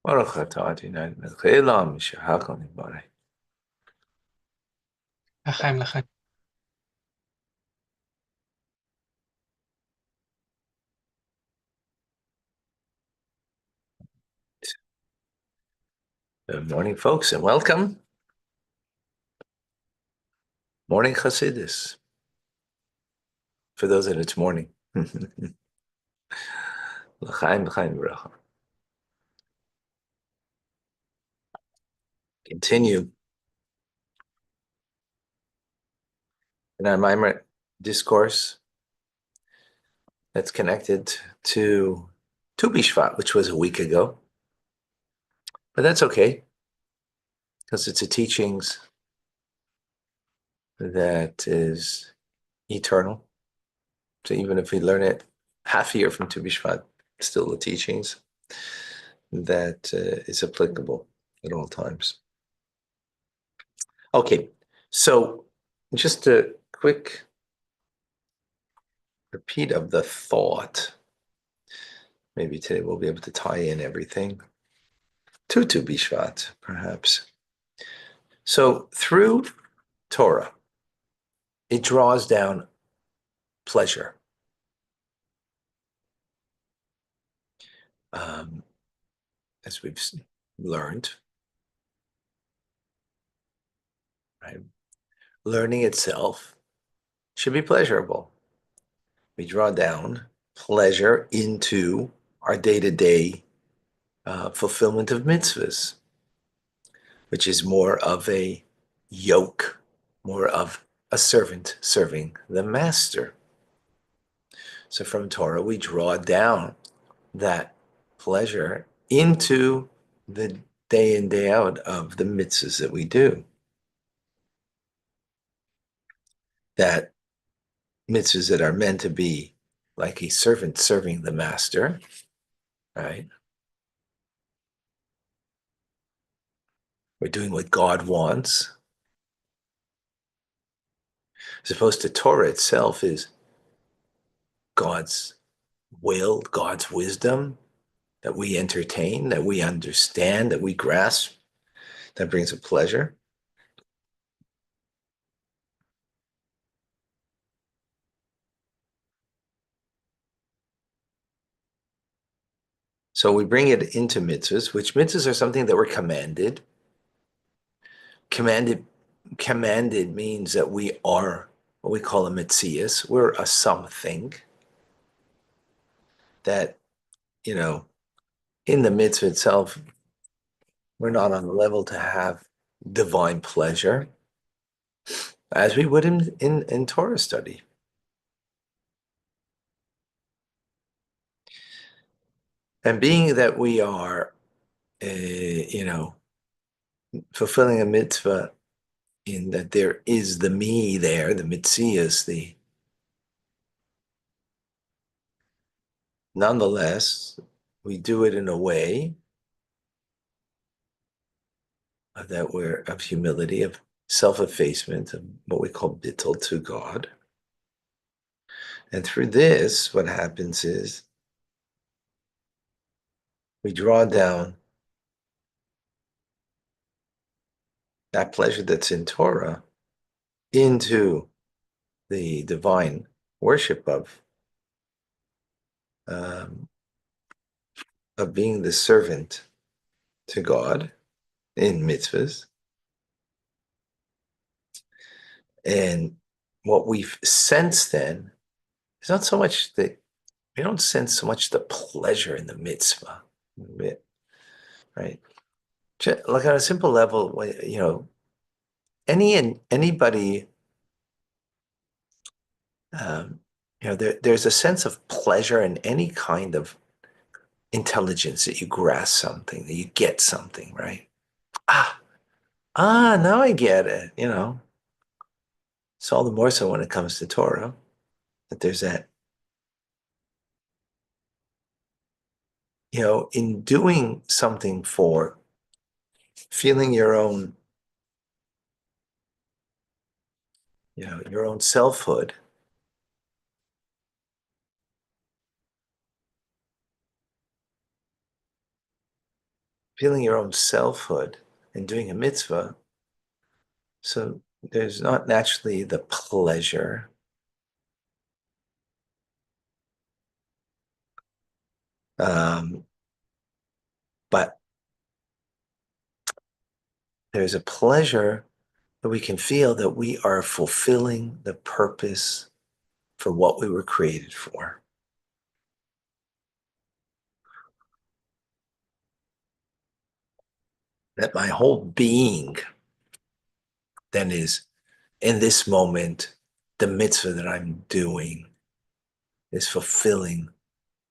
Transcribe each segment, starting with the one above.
ברוך אתה אדוני מלך העולם שהכל נברא. לחיים לכם. Good morning, folks, and welcome. Morning Chassidus. For those that it's morning. L'chaim, l'chaim, bracha. Continue in our Maimar discourse that's connected to Tu B'Shvat, which was a week ago. But that's okay, because it's a teachings that is eternal. So even if we learn it half a year from Tu B'Shvat, still the teachings that is applicable at all times. Okay, so just a quick repeat of the thought. Maybe today we'll be able to tie in everything to Tu B'Shvat, perhaps. So through Torah, it draws down pleasure. As we've learned, right? Learning itself should be pleasurable. We draw down pleasure into our day-to-day fulfillment of mitzvahs, which is more of a yoke, more of a servant serving the master. So from Torah, we draw down that pleasure into the day in, day out of the mitzvahs that we do. That mitzvahs that are meant to be like a servant serving the master, right? We're doing what God wants. As opposed to Torah itself is God's will, God's wisdom that we entertain, that we understand, that we grasp, that brings a pleasure. So we bring it into mitzvahs, which mitzvahs are something that we're commanded. Commanded means that we are what we call a mitzias. We're a something that, in the mitzvah itself, we're not on the level to have divine pleasure as we would in Torah study. And being that we are, fulfilling a mitzvah in that there is the me there, the mitzias, nonetheless, we do it in a way that we're of humility, of self-effacement, of what we call bittul to God. And through this, what happens is we draw down that pleasure that's in Torah into the divine worship of being the servant to God in mitzvahs. And what we've sensed then is not so much that we don't sense so much the pleasure in the mitzvah, right? Like on a simple level, anybody, there's a sense of pleasure in any kind of intelligence that you grasp something, that you get something, right? Ah, now I get it, It's all the more so when it comes to Torah, that there's that, in doing something for feeling your own selfhood, feeling your own selfhood and doing a mitzvah. So there's not naturally the pleasure, um, but there's a pleasure that we can feel that we are fulfilling the purpose for what we were created for. That my whole being then is in this moment, the mitzvah that I'm doing is fulfilling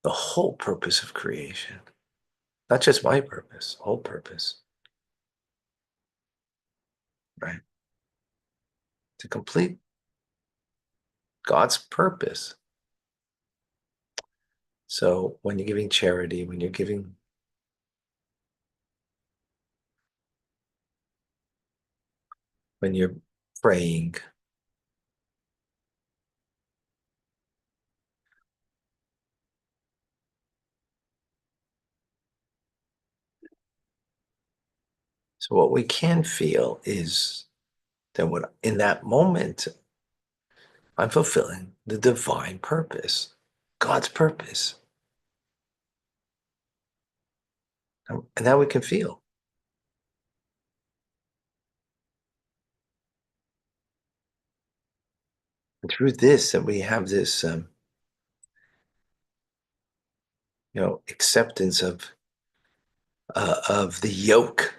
the whole purpose of creation, not just my purpose, whole purpose, right? To complete God's purpose. So when you're giving charity, when you're praying, so what we can feel is that when in that moment, I'm fulfilling the divine purpose, God's purpose. And that we can feel. And through this, that we have this, acceptance of the yoke,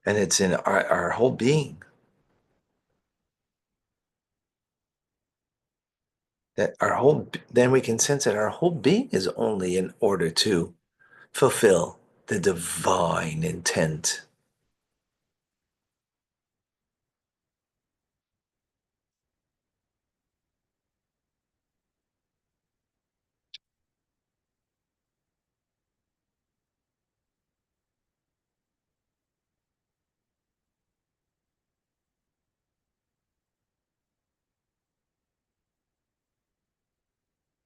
and it's in our whole being. Then we can sense that our whole being is only in order to fulfill the divine intent.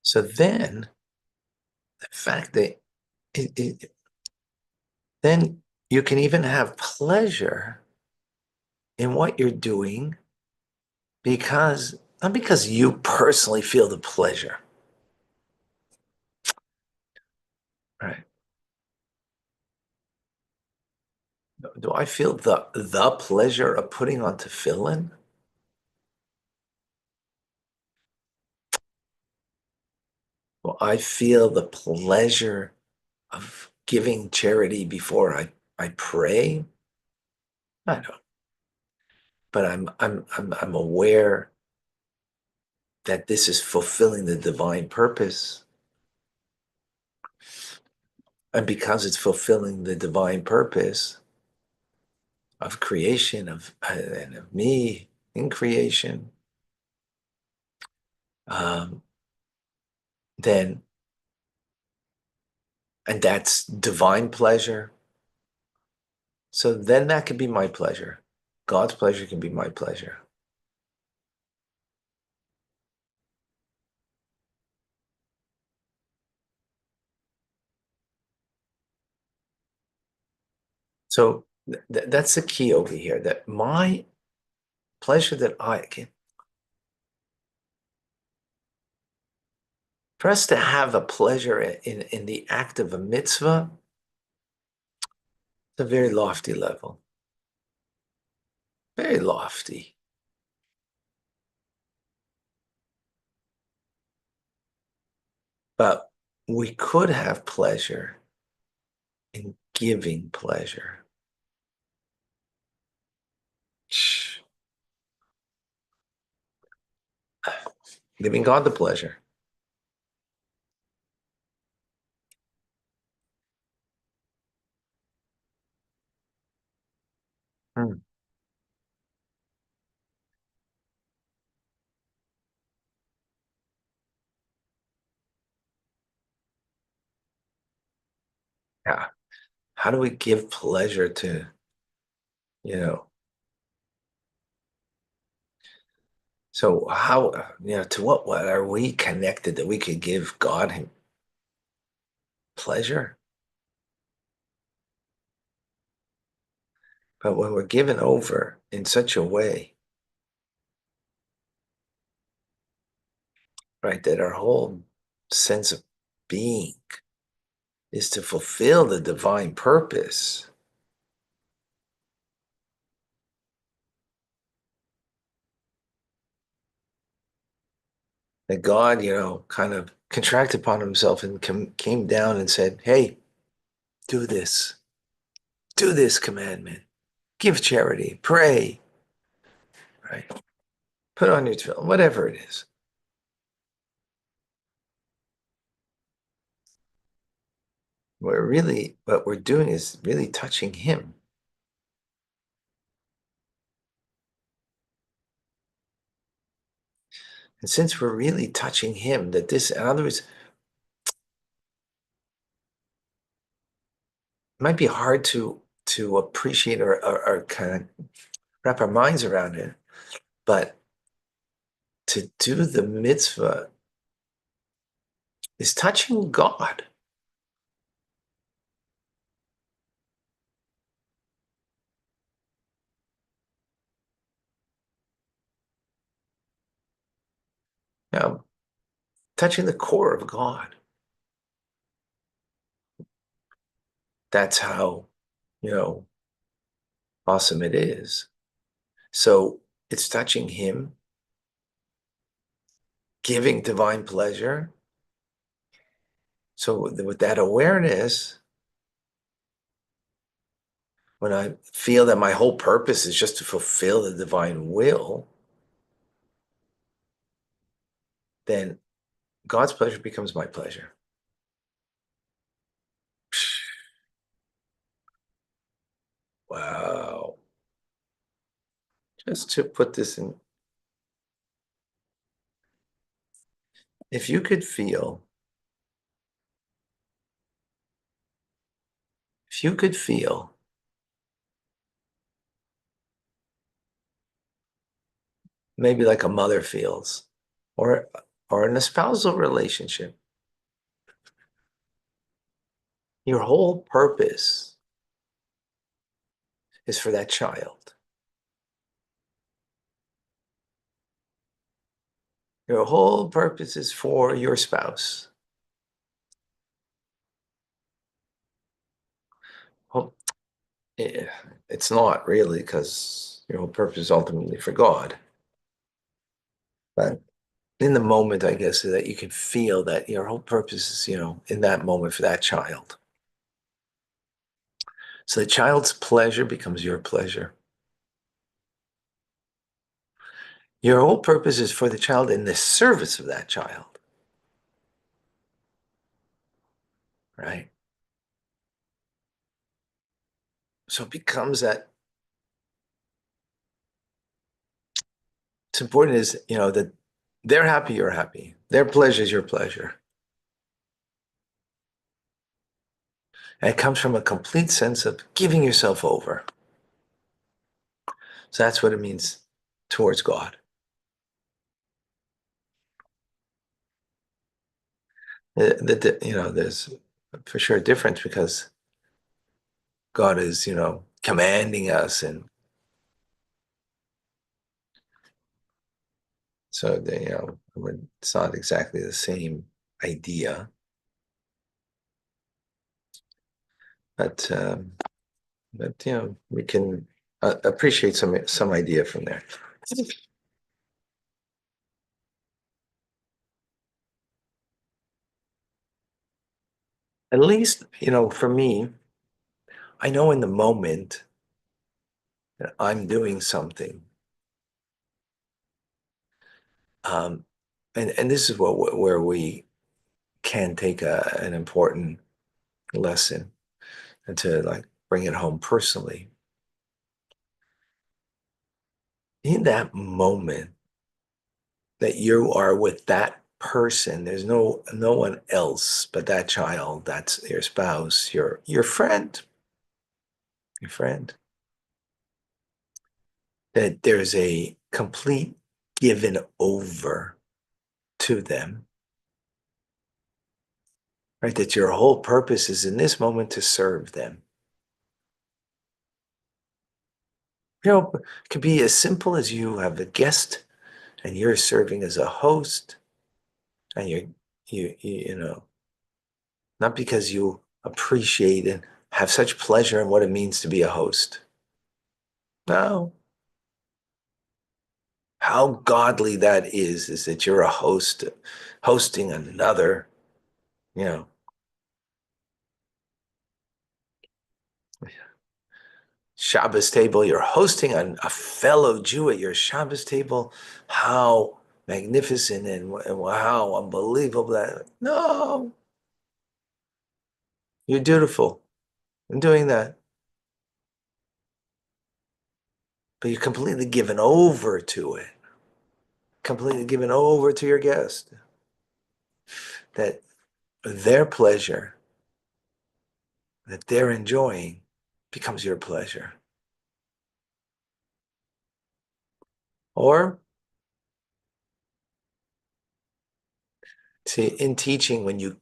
So then, the fact that then you can even have pleasure in what you're doing because not because you personally feel the pleasure, right? Do I feel the pleasure of putting on tefillin? Well, I feel the pleasure of giving charity before I pray. I don't, but I'm aware that this is fulfilling the divine purpose, and because it's fulfilling the divine purpose of creation and of me in creation, um, then and that's divine pleasure. So then that can be my pleasure. God's pleasure can be my pleasure. So that's the key over here. That my pleasure that I can, for us to have a pleasure in the act of a mitzvah, it's a very lofty level, very lofty. But we could have pleasure in giving pleasure. Giving God the pleasure. Hmm. Yeah. How do we give pleasure to, you know, so how, to what are we connected that we could give God pleasure? But when we're given over in such a way, right, that our whole sense of being is to fulfill the divine purpose, that God, kind of contracted upon himself and came down and said, hey, do this commandment, give charity, pray, right? Put on your tefillin, whatever it is. What we're doing is really touching him. And since we're really touching him, that this, in other words, it might be hard to appreciate or kind of wrap our minds around it, but to do the mitzvah is touching God. You know, touching the core of God. That's how, you know, awesome it is. So it's touching him, giving divine pleasure. So with that awareness, when I feel that my whole purpose is just to fulfill the divine will, then God's pleasure becomes my pleasure. Wow. Just to put this in, if you could feel, if you could feel maybe like a mother feels, or in a spousal relationship, your whole purpose is for that child. Your whole purpose is for your spouse. Well, it's not really, because your whole purpose is ultimately for God. But in the moment, I guess, so that you can feel that your whole purpose is, in that moment for that child. So the child's pleasure becomes your pleasure. Your whole purpose is for the child in the service of that child, right? So it becomes that it's important is, that they're happy, you're happy. Their pleasure is your pleasure. And it comes from a complete sense of giving yourself over. So that's what it means towards God. There's for sure a difference, because God is, commanding us, and so it's not exactly the same idea, but we can appreciate some idea from there. At least, for me, I know in the moment that I'm doing something. And this is where we can take an important lesson, and to like bring it home personally. In that moment that you are with that person, there's no one else but that child, that's your spouse, your friend, your friend. That there's a complete given over to them, right? That your whole purpose is in this moment to serve them. It could be as simple as you have a guest and you're serving as a host, and you not because you appreciate and have such pleasure in what it means to be a host. No. How godly that is that you're a host hosting another, you know, Shabbos table. You're hosting a fellow Jew at your Shabbos table. How magnificent and how unbelievable that. No, you're dutiful in doing that, but you're completely given over to it, completely given over to your guest, that their pleasure that they're enjoying becomes your pleasure. Or, see, in teaching, when you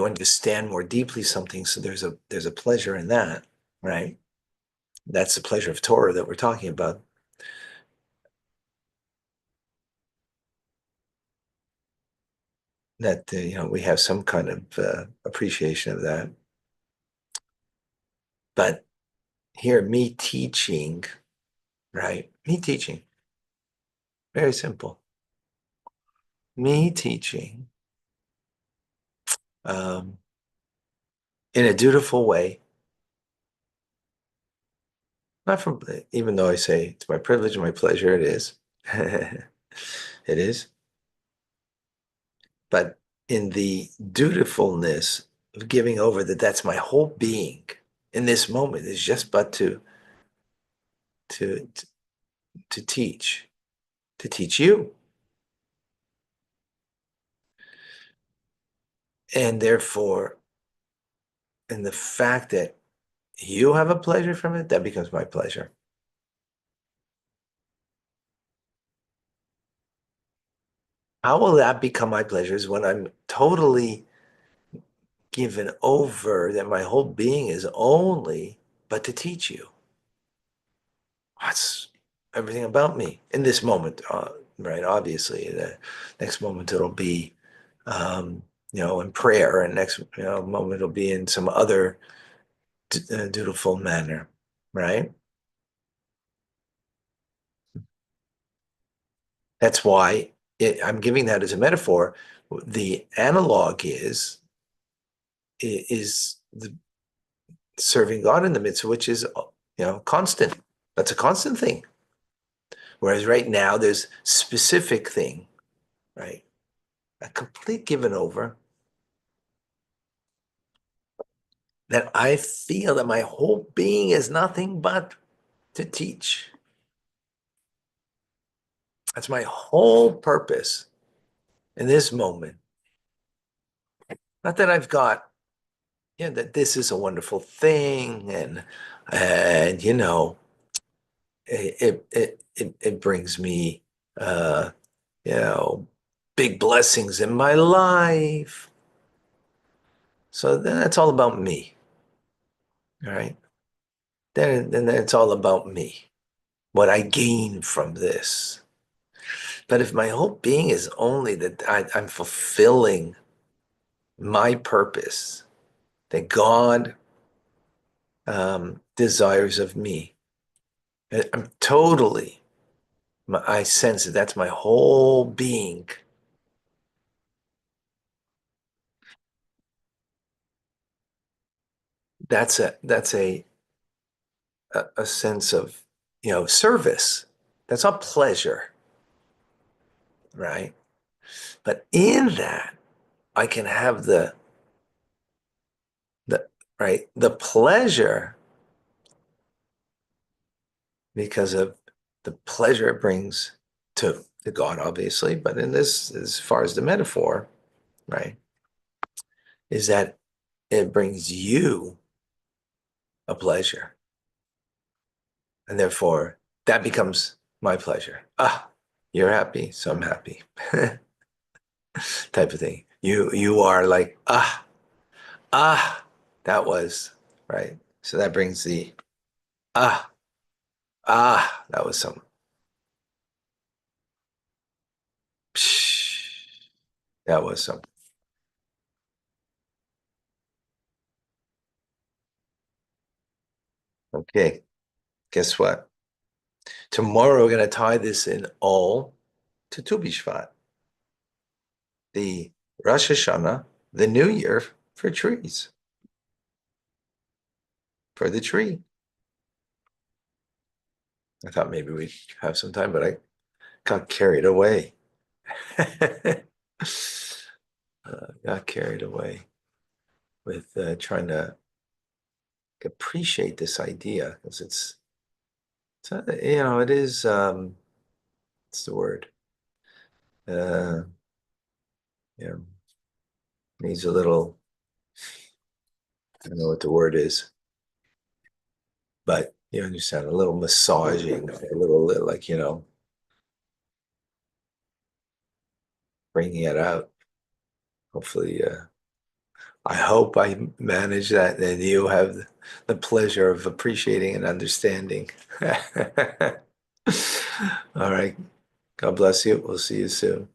understand more deeply something, so there's a pleasure in that, right? That's the pleasure of Torah that we're talking about. That we have some kind of appreciation of that. But here, me teaching, right? Me teaching, very simple. Me teaching um, in a dutiful way, not from, even though I say it's my privilege and my pleasure, it is. It is. But in the dutifulness of giving over, that's my whole being in this moment is just but to to teach you, and therefore, in the fact that you have a pleasure from it, that becomes my pleasure. How will that become my pleasure? Is when I'm totally given over, that my whole being is only but to teach you. That's everything about me in this moment, right? Obviously, the next moment it'll be, in prayer, and next, moment it'll be in some other dutiful manner, right? That's why I'm giving that as a metaphor. The analog is the serving God in the mitzvah, which is constant. That's a constant thing. Whereas right now there's specific thing, right? A complete given over that I feel that my whole being is nothing but to teach. That's my whole purpose in this moment. Not that I've got, that this is a wonderful thing, and it brings me, uh, you know, big blessings in my life. So then it's all about me, all right? Then it's all about me, what I gain from this. But if my whole being is only that I'm fulfilling my purpose, that God desires of me, I'm totally, I sense that that's my whole being. That's a sense of service. That's not pleasure, right? But in that, I can have the right the pleasure because of the pleasure it brings to God, obviously. But in this, as far as the metaphor, right, is that it brings you a pleasure, and therefore that becomes my pleasure. Ah, you're happy, so I'm happy, type of thing. You are like that was right. So that brings the ah Ah, that was some. Psh, that was some. Okay, guess what? Tomorrow we're going to tie this in all to Tu B'Shvat, the Rosh Hashanah, the New Year for trees, for the tree. I thought maybe we'd have some time, but I got carried away. Got carried away with trying to appreciate this idea because it is, what's the word? Uh, you know, needs a little, I don't know what the word is, but you understand, a little massaging, a little like, bringing it out. Hopefully, I hope I manage that and you have the pleasure of appreciating and understanding. All right. God bless you. We'll see you soon.